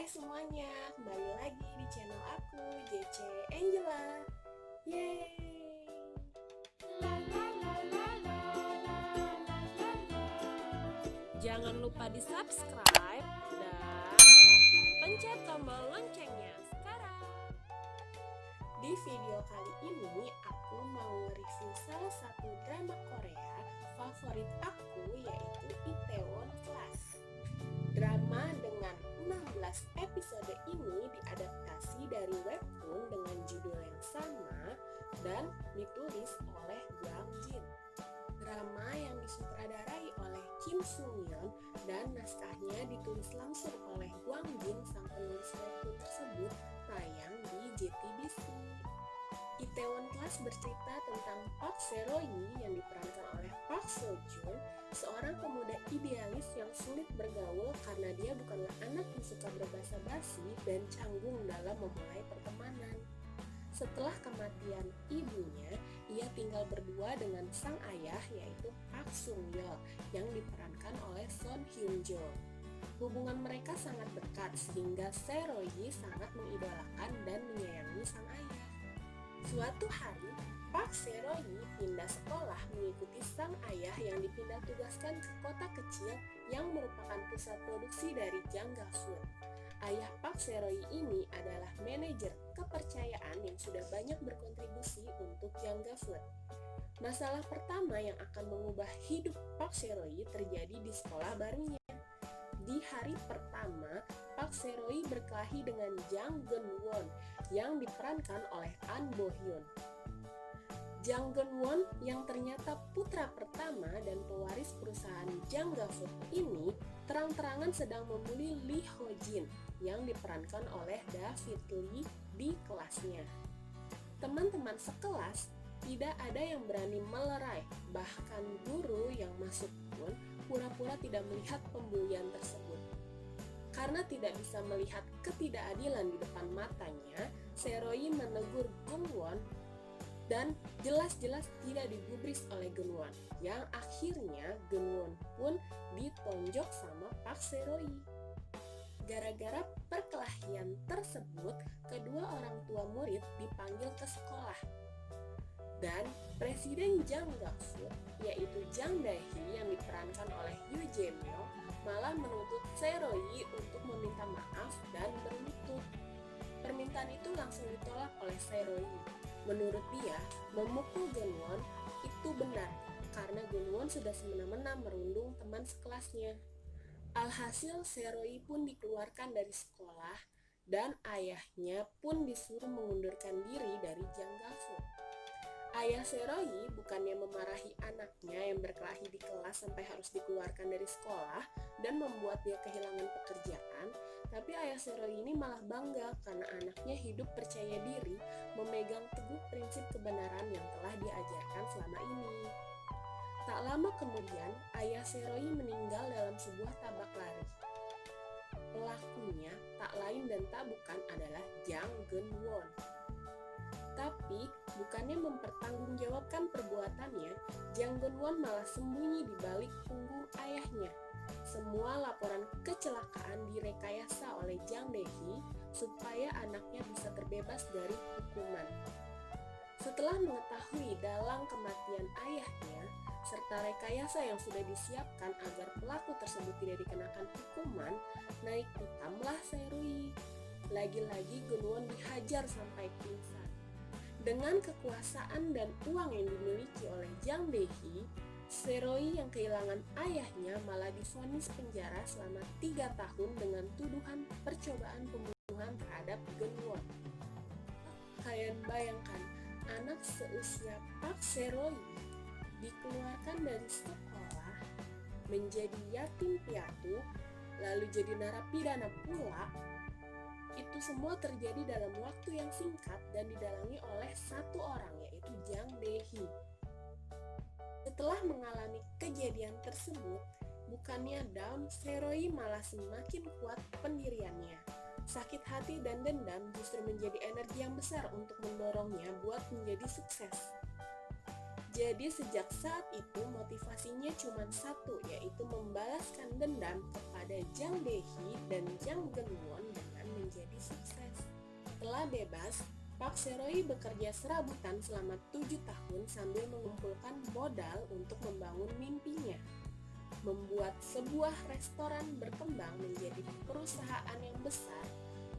Hai semuanya, kembali lagi di channel aku, JC Angela. Yeay! Jangan lupa di subscribe dan pencet tombol loncengnya sekarang. Di video kali ini, aku mau nge-review salah satu drama Korea favorit aku, yaitu Itaewon Class. Drama dengan 16 episode ini diadaptasi dari webtoon dengan judul yang sama dan ditulis oleh Gwang Jin. Drama yang disutradarai oleh Kim Sung Yeon dan naskahnya ditulis langsung oleh Gwang Jin, sang penulis webtoon tersebut, tayang di JTBC. Itaewon Class bercerita tentang Park Se-royi yang diperankan oleh Park Seo-joon, seorang pemuda idealis yang sulit bergaul karena dia bukanlah anak yang suka berbasa-basi dan canggung dalam memulai pertemanan. Setelah kematian ibunya, ia tinggal berdua dengan sang ayah, yaitu Park Sung-yeol yang diperankan oleh Son Hyun-jo. Hubungan mereka sangat dekat sehingga Se-royi sangat mengidolakan dan menyayangi sang ayah. Suatu hari, Park Se-royi pindah sekolah mengikuti sang ayah yang dipindah tugaskan ke kota kecil yang merupakan pusat produksi dari Jangga Food. Ayah Park Se-royi ini adalah manajer kepercayaan yang sudah banyak berkontribusi untuk Jangga Food. Masalah pertama yang akan mengubah hidup Park Se-royi terjadi di sekolah barunya. Di hari pertama, Park Se-royi berkelahi dengan Jang Geun-won yang diperankan oleh An Bo-hyun. Jang Geun-won yang ternyata putra pertama dan pewaris perusahaan Jangga Food ini terang-terangan sedang membuli Lee Ho-jin yang diperankan oleh David Lee di kelasnya. Teman-teman sekelas tidak ada yang berani melerai, bahkan guru yang masuk pun pura-pura tidak melihat pembulian tersebut. Karena tidak bisa melihat ketidakadilan di depan matanya, Se-royi menegur Geun-won dan jelas-jelas tidak digubris oleh Geun-won, yang akhirnya Geun-won pun ditonjok sama Park Se-royi. Gara-gara perkelahian tersebut, kedua orang tua murid dipanggil ke sekolah. Dan Presiden Jangga Food, yaitu Jang Dae-hee yang diperankan oleh Yoo Jae-myung, malah menuntut Se-royi untuk meminta maaf dan berlutut. Permintaan itu langsung ditolak oleh Se-royi. Menurut dia, memukul Geun-won itu benar karena Geun-won sudah semena-mena merundung teman sekelasnya. Alhasil Se-royi pun dikeluarkan dari sekolah dan ayahnya pun disuruh mengundurkan diri dari Jangga Food. Ayah Se-royi bukannya memarahi anaknya yang berkelahi di kelas sampai harus dikeluarkan dari sekolah dan membuat dia kehilangan pekerjaan, tapi ayah Se-royi ini malah bangga karena anaknya hidup percaya diri, memegang teguh prinsip kebenaran yang telah diajarkan selama ini. Tak lama kemudian, ayah Se-royi meninggal dalam sebuah tabak lari. Pelakunya tak lain dan tak bukan adalah Jang Geun-won. Tapi, bukannya mempertanggungjawabkan perbuatannya, Jang Geun-won malah sembunyi di balik punggung ayahnya. Semua laporan kecelakaan direkayasa oleh Jang Dae-hee supaya anaknya bisa terbebas dari hukuman. Setelah mengetahui dalang kematian ayahnya, serta rekayasa yang sudah disiapkan agar pelaku tersebut tidak dikenakan hukuman, naik pitamlah Se-royi. Lagi-lagi Geun-won dihajar sampai pingsan. Dengan kekuasaan dan uang yang dimiliki oleh Jang Dae-hee, Se-royi yang kehilangan ayahnya malah divonis penjara selama 3 tahun dengan tuduhan percobaan pembunuhan terhadap Geun-won. Kalian bayangkan, anak seusia Park Se-royi dikeluarkan dari sekolah, menjadi yatim piatu, lalu jadi narapidana pula. Itu semua terjadi dalam waktu yang singkat dan didalangi oleh satu orang, yaitu Jang Dae-hee. Setelah mengalami kejadian tersebut, bukannya down, Se-royi malah semakin kuat pendiriannya. Sakit hati dan dendam justru menjadi energi yang besar untuk mendorongnya buat menjadi sukses. Jadi sejak saat itu motivasinya cuma satu, yaitu membalaskan dendam kepada Jang Dae-hee dan Jang Geun-won dengan Setelah bebas, Pak Seroy bekerja serabutan selama 7 tahun sambil mengumpulkan modal untuk membangun mimpinya. Membuat sebuah restoran berkembang menjadi perusahaan yang besar,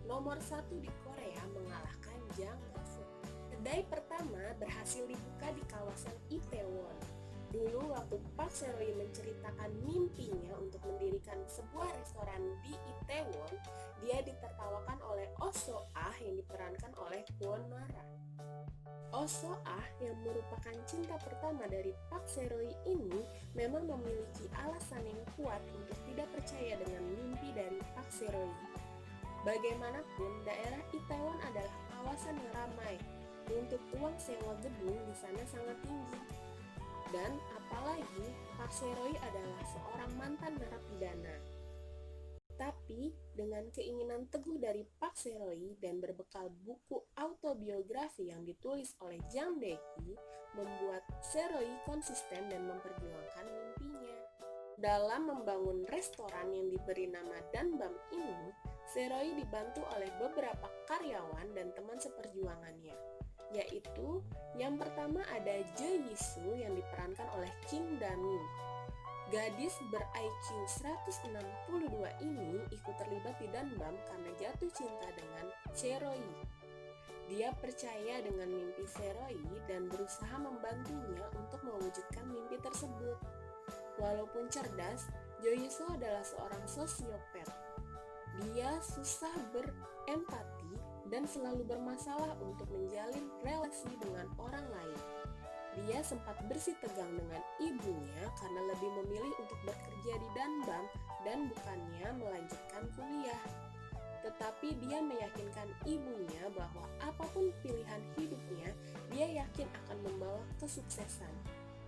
nomor 1 di Korea mengalahkan Janggaso. Kedai pertama berhasil dibuka di kawasan Itaewon. Dulu waktu Pak Seroy menceritakan mimpinya untuk mendirikan sebuah restoran di Itaewon, dia ditertawakan oleh Oh So-ah yang diperankan oleh Kwon Nara. Oh So-ah yang merupakan cinta pertama dari Pak Seroy ini memang memiliki alasan yang kuat untuk tidak percaya dengan mimpi dari Pak Seroy. Bagaimanapun, daerah Itaewon adalah kawasan yang ramai. Untuk uang sewa gedung di sana sangat tinggi. Dan apalagi Pak Seroy adalah seorang mantan narapidana. Tapi dengan keinginan teguh dari Pak Seroy dan berbekal buku autobiografi yang ditulis oleh Jang Dae-hee, membuat Seroy konsisten dan memperjuangkan mimpinya. Dalam membangun restoran yang diberi nama Danbam ini, Seroy dibantu oleh beberapa karyawan dan teman seperjuangannya, yaitu yang pertama ada Jo Yi-soo yang diperankan oleh Kim Da-mi. Gadis ber-IQ 162 ini ikut terlibat di Danbam karena jatuh cinta dengan Seroy. Dia percaya dengan mimpi Seroy dan berusaha membantunya untuk mewujudkan mimpi tersebut. Walaupun cerdas, Jo Yi-soo adalah seorang sosiopat. Dia susah berempati dan selalu bermasalah untuk menjalin relasi dengan orang lain. Dia sempat bersitegang dengan ibunya karena lebih memilih untuk bekerja di Danbam dan bukannya melanjutkan kuliah. Tetapi dia meyakinkan ibunya bahwa apapun pilihan hidupnya, dia yakin akan membawa kesuksesan.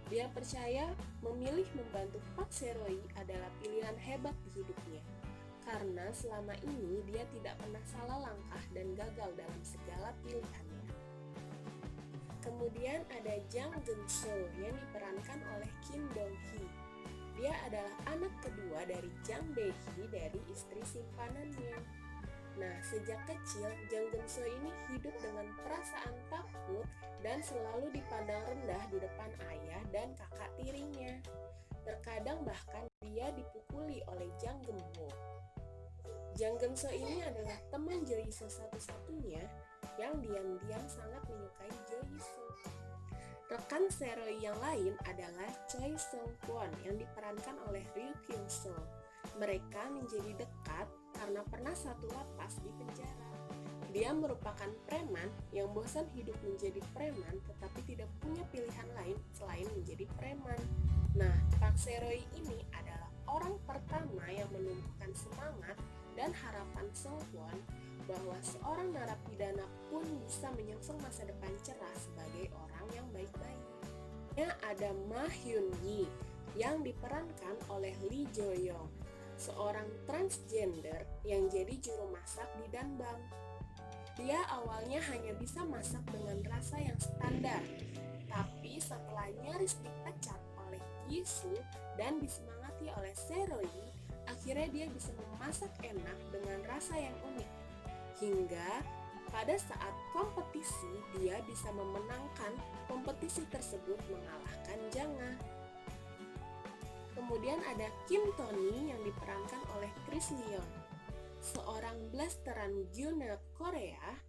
Dia percaya memilih membantu Pak Seroy adalah pilihan hebat di hidupnya. Karena selama ini dia tidak pernah salah langkah dan gagal dalam segala pilihannya. Kemudian ada Jang Geun-soo yang diperankan oleh Kim Dong-hee. Dia adalah anak kedua dari Jang Dae-hee dari istri simpanannya. Nah, sejak kecil Jang Geun-soo ini hidup dengan perasaan takut dan selalu dipandang rendah di depan ayah dan kakak tirinya. Terkadang bahkan dia dipukuli oleh Jang Geum-ho. Jang Geun-soo ini adalah teman Jo Yi-soo satu-satunya yang diam-diam sangat menyukai Jo Yi-soo. Rekan Seroy yang lain adalah Choi Sung-kwon yang diperankan oleh Ryu Kyung-soo. Mereka menjadi dekat karena pernah satu lapas di penjara. Dia merupakan preman yang bosan hidup menjadi preman tetapi tidak punya pilihan lain selain menjadi preman. Nah, Pak Seroy ini adalah orang pertama yang menumbuhkan semangat dan harapan Sung-kwon bahwa seorang narapidana pun bisa menyongsong masa depan cerah sebagai orang yang baik-baik. Ada Ma Hyun-yi yang diperankan oleh Lee Jo-young, seorang transgender yang jadi juru masak di Danbam. Dia awalnya hanya bisa masak dengan rasa yang standar, tapi setelah nyaris dipecat oleh Yi-soo dan disemangati oleh Seroy, akhirnya dia bisa memasak enak dengan rasa yang unik. Hingga pada saat kompetisi dia bisa memenangkan kompetisi tersebut mengalahkan Janga. Kemudian ada Kim Tony yang diperankan oleh Chris Leon, seorang blasteran Gyuna Korea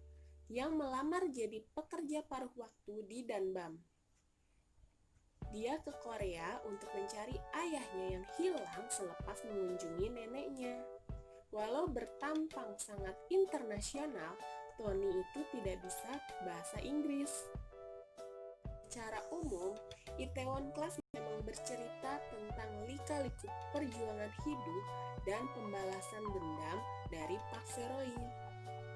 yang melamar jadi pekerja paruh waktu di Danbam. Dia ke Korea untuk mencari ayahnya yang hilang selepas mengunjungi neneknya. Walau bertampang sangat internasional, Tony itu tidak bisa bahasa Inggris. Secara umum, Itaewon Class memang bercerita tentang lika-liku perjuangan hidup dan pembalasan dendam dari Pak Seroy.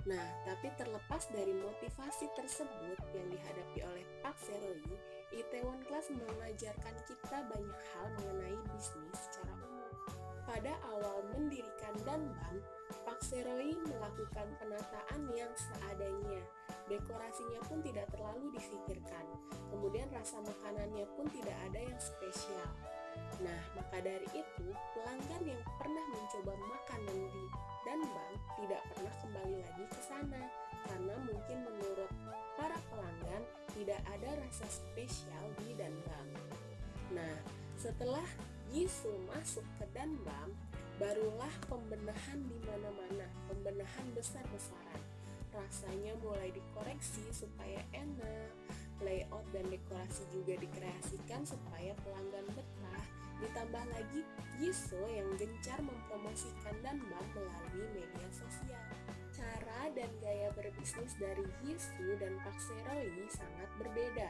Nah, tapi terlepas dari motivasi tersebut yang dihadapi oleh Pak Seroy, Itaewon Class mengajarkan kita banyak hal mengenai bisnis secara umum. Pada awal mendirikan Danbam, Pak Seroy melakukan penataan yang seadanya. Dekorasinya pun tidak terlalu difikirkan. Kemudian rasa makanannya pun tidak ada yang spesial. Nah, maka dari itu, pelanggan yang pernah mencoba makanan di Danbam tidak pernah kembali lagi ke sana karena mungkin tidak ada rasa spesial di Danbam. Nah, setelah Jisoo masuk ke Danbam, barulah pembenahan di mana-mana, pembenahan besar-besaran. Rasanya mulai dikoreksi supaya enak, layout dan dekorasi juga dikreasikan supaya pelanggan betah. Ditambah lagi Jisoo yang gencar mempromosikan Danbam melalui media sosial. Cara dan gaya berbisnis dari Jisoo dan Park Se-roy sangat berbeda.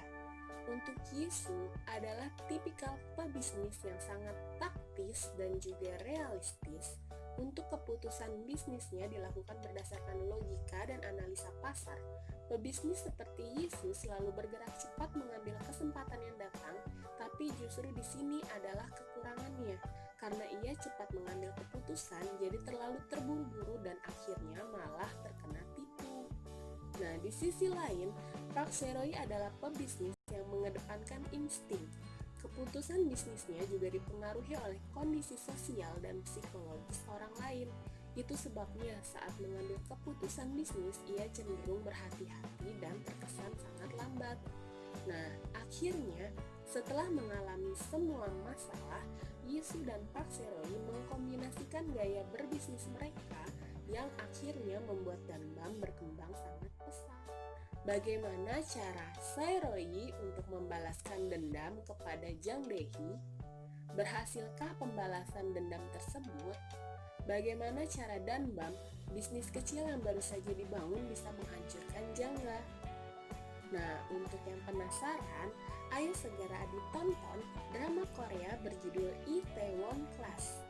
Untuk Jisoo adalah tipikal pebisnis yang sangat taktis dan juga realistis. Untuk keputusan bisnisnya dilakukan berdasarkan logika dan analisa pasar. Pebisnis seperti Jisoo selalu bergerak cepat mengambil kesempatan yang datang, tapi justru di sini adalah kekurangannya. Karena ia cepat mengambil keputusan, jadi terlalu terburu-buru dan akhirnya malah terkena tipu. Nah, di sisi lain, Park Se-roy adalah pebisnis yang mengedepankan insting. Keputusan bisnisnya juga dipengaruhi oleh kondisi sosial dan psikologis orang lain. Itu sebabnya saat mengambil keputusan bisnis, ia cenderung berhati-hati dan terkesan sangat lambat. Nah, akhirnya setelah mengalami semua masalah, Jisoo dan Park Se-roy mengkombinasikan gaya berbisnis mereka yang akhirnya membuat Danbam berkembang sangat pesat. Bagaimana cara Se-roy untuk membalaskan dendam kepada Jang Dae-hee? Berhasilkah pembalasan dendam tersebut? Bagaimana cara Danbam, bisnis kecil yang baru saja dibangun, bisa menghancurkan Jangga? Nah, untuk yang penasaran, ayo segera ditonton drama Korea berjudul Itaewon Class.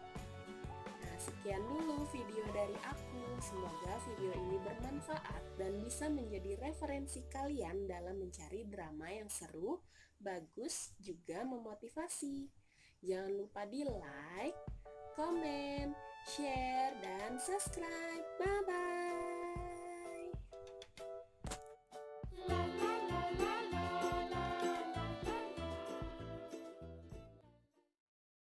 Nah, sekian dulu video dari aku. Semoga video ini bermanfaat dan bisa menjadi referensi kalian dalam mencari drama yang seru, bagus, juga memotivasi. Jangan lupa di like, komen, share, dan subscribe. Bye-bye.